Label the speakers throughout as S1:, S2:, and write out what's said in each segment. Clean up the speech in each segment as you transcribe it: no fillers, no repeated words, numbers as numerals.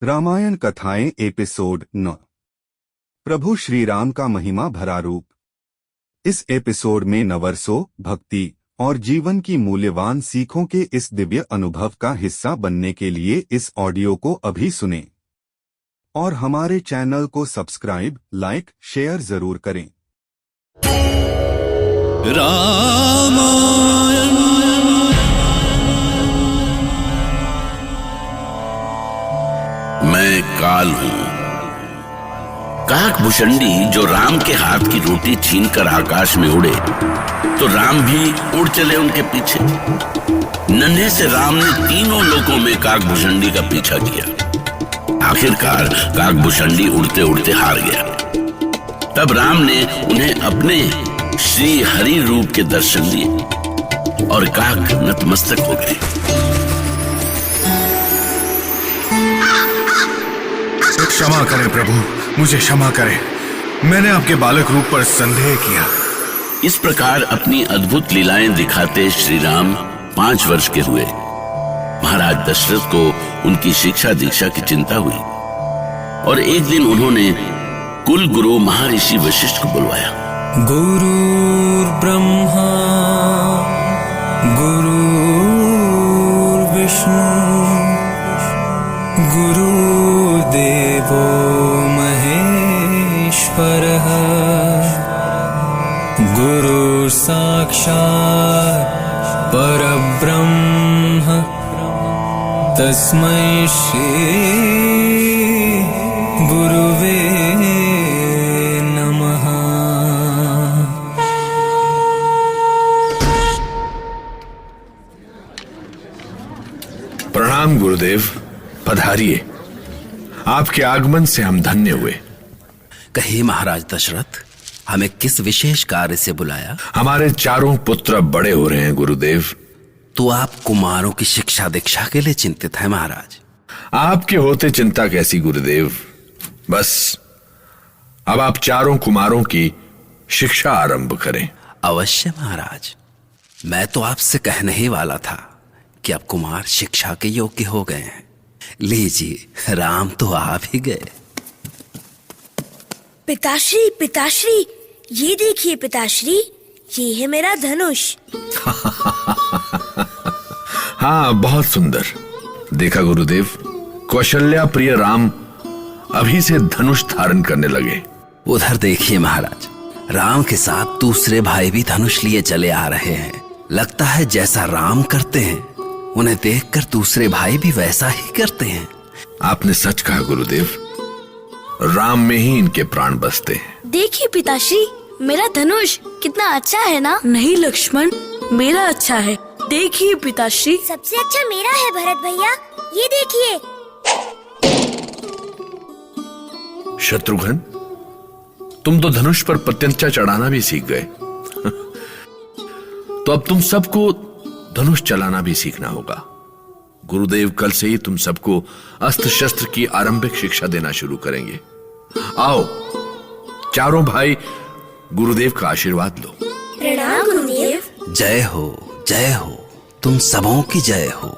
S1: रामायण कथाएं एपिसोड 9। प्रभु श्री राम का महिमा भरा रूप। इस एपिसोड में नवरसों, भक्ति और जीवन की मूल्यवान सीखों के इस दिव्य अनुभव का हिस्सा बनने के लिए इस ऑडियो को अभी सुनें और हमारे चैनल को सब्सक्राइब, लाइक, शेयर जरूर करें।
S2: मैं काल हूं, काकभूषणी जो राम के हाथ की रोटी छीनकर आकाश में उड़े तो राम भी उड़ चले उनके पीछे। नन्हे से राम ने तीनों लोकों में काकभूषणी का पीछा किया। आखिरकार काकभूषणी उड़ते उड़ते हार गया। तब राम ने उन्हें अपने श्री हरि रूप के दर्शन दिए और काक नतमस्तक हो गए।
S3: क्षमा करें प्रभु, मुझे क्षमा करें। मैंने आपके बालक रूप पर संदेह किया।
S2: इस प्रकार अपनी अद्भुत लीलाएं दिखाते श्री राम 5 वर्ष के हुए। महाराज दशरथ को उनकी शिक्षा दीक्षा की चिंता हुई और एक दिन उन्होंने कुल गुरु महर्षि वशिष्ठ को बुलवाया।
S4: गुरुर् ब्रह्मा गुरुर् विष्णु गुरुदेवो महेश्वरः गुरुः साक्षात् परब्रह्म तस्मै श्री गुरुवे नमः।
S3: प्रणाम गुरुदेव, पधारिए। आपके आगमन से हम धन्य हुए।
S5: कहिए महाराज दशरथ, हमें किस विशेष कार्य से बुलाया?
S3: हमारे चारों पुत्र बड़े हो रहे हैं गुरुदेव।
S5: तो आप कुमारों की शिक्षा दीक्षा के लिए चिंतित है महाराज?
S3: आपके होते चिंता कैसी गुरुदेव। बस अब आप चारों कुमारों की शिक्षा आरंभ करें।
S5: अवश्य महाराज, मैं तो आपसे कहने ही वाला था कि अब कुमार शिक्षा के योग्य हो गए हैं। लीजिए, राम तो आप ही गए।
S6: पिताश्री, पिताश्री, ये देखिए पिताश्री, ये है मेरा धनुष।
S3: हाँ, बहुत सुंदर। देखा गुरुदेव, कौशल्या प्रिय राम अभी से धनुष धारण करने लगे।
S5: उधर देखिए महाराज, राम के साथ दूसरे भाई भी धनुष लिए चले आ रहे हैं। लगता है जैसा राम करते हैं उन्हें देखकर दूसरे भाई भी वैसा ही करते हैं।
S3: आपने सच कहा गुरुदेव, राम में ही इनके प्राण बसते हैं।
S6: देखिए पिताश्री, मेरा धनुष कितना अच्छा है ना?
S7: नहीं लक्ष्मण, मेरा अच्छा है। देखिए पिताश्री।
S6: सबसे अच्छा मेरा है भरत भैया, ये देखिए।
S3: शत्रुघ्न, तुम तो धनुष पर प्रत्यंचा चढ़ाना भी सीख गए। तो अब तुम सबको धनुष चलाना भी सीखना होगा। गुरुदेव कल से ही तुम सबको अस्त्र शस्त्र की आरंभिक शिक्षा देना शुरू करेंगे। आओ चारों भाई, गुरुदेव का आशीर्वाद लो।
S6: प्रणाम गुरुदेव।
S5: जय हो, जय हो, तुम सबों की जय हो।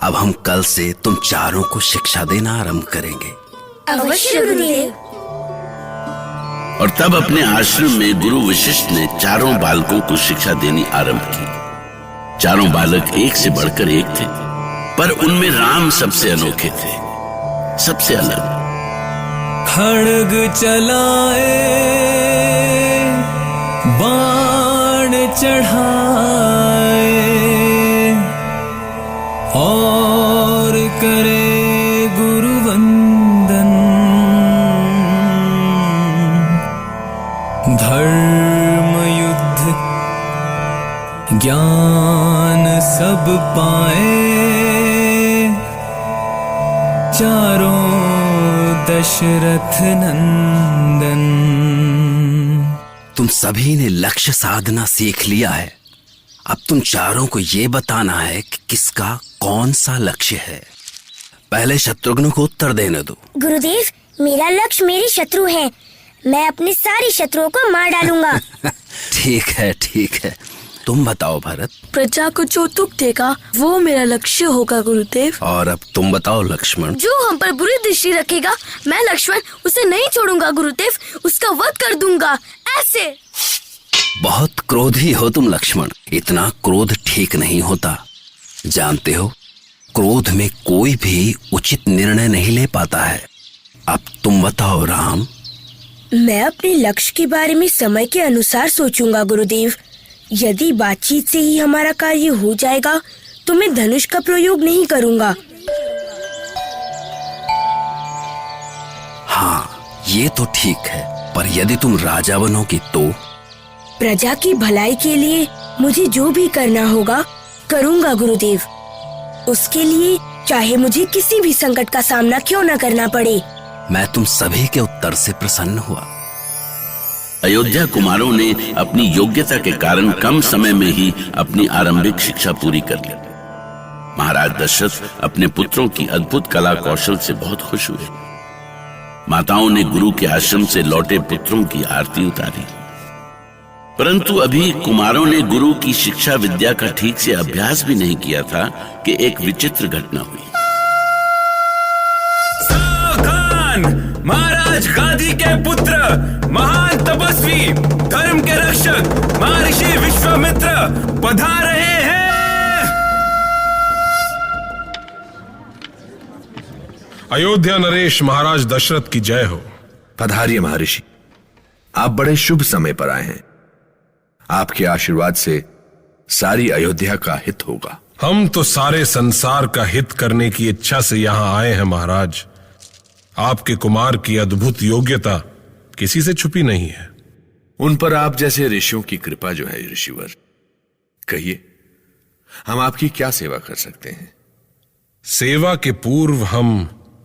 S5: अब हम कल से तुम चारों को शिक्षा देना आरंभ करेंगे।
S6: अवश्य गुरुदेव।
S2: और तब अपने आश्रम में गुरु वशिष्ठ ने चारों बालकों को शिक्षा देनी आरंभ की। चारों बालक एक से बढ़कर एक थे, पर उनमें राम सबसे अनोखे थे, सबसे अलग।
S4: खड्ग चलाए, बाण चढ़ाए और करे गुरुवंदन। धर्म युद्ध ज्ञान सब पाए, चारों दशरथ नंदन।
S5: तुम सभी ने लक्ष्य साधना सीख लिया है। अब तुम चारों को ये बताना है कि किसका कौन सा लक्ष्य है। पहले शत्रुघ्न को उत्तर देने दो।
S6: गुरुदेव, मेरा लक्ष्य मेरे शत्रु हैं। मैं अपने सारे शत्रुओं को मार डालूंगा।
S5: ठीक है, ठीक है। तुम बताओ भरत।
S7: प्रजा को जो दुख देगा वो मेरा लक्ष्य होगा गुरुदेव।
S5: और अब तुम बताओ लक्ष्मण।
S6: जो हम पर बुरी दृष्टि रखेगा मैं लक्ष्मण उसे नहीं छोड़ूंगा गुरुदेव, उसका वध कर दूंगा। ऐसे
S5: बहुत क्रोधी हो तुम लक्ष्मण, इतना क्रोध ठीक नहीं होता। जानते हो, क्रोध में कोई भी उचित निर्णय नहीं ले पाता है। अब तुम बताओ राम।
S6: मैं अपने लक्ष्य के बारे में समय के अनुसार सोचूंगा गुरुदेव। यदि बातचीत से ही हमारा कार्य हो जाएगा तो मैं धनुष का प्रयोग नहीं करूंगा।
S5: हाँ, ये तो ठीक है, पर यदि तुम राजा बनोगी तो?
S6: प्रजा की भलाई के लिए मुझे जो भी करना होगा करूंगा गुरुदेव। उसके लिए चाहे मुझे किसी भी संकट का सामना क्यों न करना पड़े।
S5: मैं तुम सभी के उत्तर से प्रसन्न हुआ।
S2: अयोध्या कुमारों ने अपनी योग्यता के कारण कम समय में ही अपनी आरंभिक शिक्षा पूरी कर ली। महाराज दशरथ अपने पुत्रों की अद्भुत कला कौशल से बहुत खुश हुए। माताओं ने गुरु के आश्रम से लौटे पुत्रों की आरती उतारी। परंतु अभी कुमारों ने गुरु की शिक्षा विद्या का ठीक से अभ्यास भी नहीं किया था कि एक विचित्र घटना हुई।
S8: सावधान! महाराज गादी के पुत्र, महान तपस्वी, धर्म के रक्षक महर्षि विश्वामित्र पधार रहे हैं।
S9: अयोध्या नरेश महाराज दशरथ की जय हो।
S3: पधारिए महर्षि, आप बड़े शुभ समय पर आए हैं। आपके आशीर्वाद से सारी अयोध्या का हित होगा।
S9: हम तो सारे संसार का हित करने की इच्छा से यहाँ आए हैं महाराज। आपके कुमार की अद्भुत योग्यता किसी से छुपी नहीं है।
S3: उन पर आप जैसे ऋषियों की कृपा जो है ऋषिवर। कहिए, हम आपकी क्या सेवा कर सकते हैं?
S9: सेवा के पूर्व हम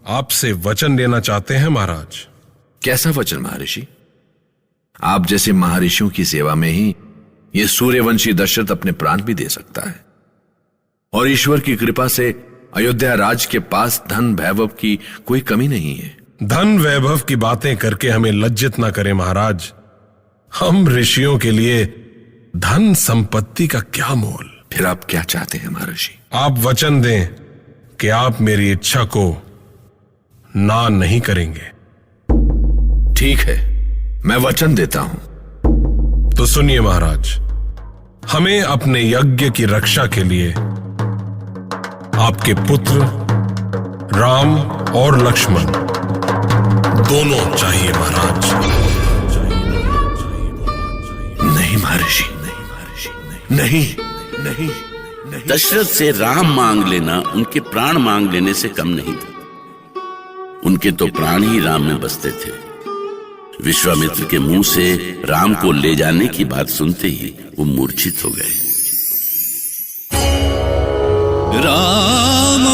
S9: आपसे वचन लेना चाहते हैं महाराज।
S3: कैसा वचन महर्षि? आप जैसे महर्षियों की सेवा में ही ये सूर्यवंशी दशरथ अपने प्राण भी दे सकता है। और ईश्वर की कृपा से अयोध्या राज के पास धन वैभव की कोई कमी नहीं है।
S9: धन वैभव की बातें करके हमें लज्जित ना करें महाराज। हम ऋषियों के लिए धन संपत्ति का क्या मोल।
S3: फिर आप क्या चाहते हैं महर्षि?
S9: आप वचन दें कि आप मेरी इच्छा को ना नहीं करेंगे।
S3: ठीक है, मैं वचन देता हूं।
S9: तो सुनिए महाराज, हमें अपने यज्ञ की रक्षा के लिए आपके पुत्र राम और लक्ष्मण दोनों चाहिए महाराज।
S3: नहीं महर्षि, नहीं महर्षि, नहीं, नहीं, नहीं।
S2: दशरथ से राम मांग लेना उनके प्राण मांग लेने से कम नहीं था। उनके तो प्राण ही राम में बसते थे। विश्वामित्र के मुंह से राम को ले जाने की बात सुनते ही वो मूर्छित हो गए।
S4: राम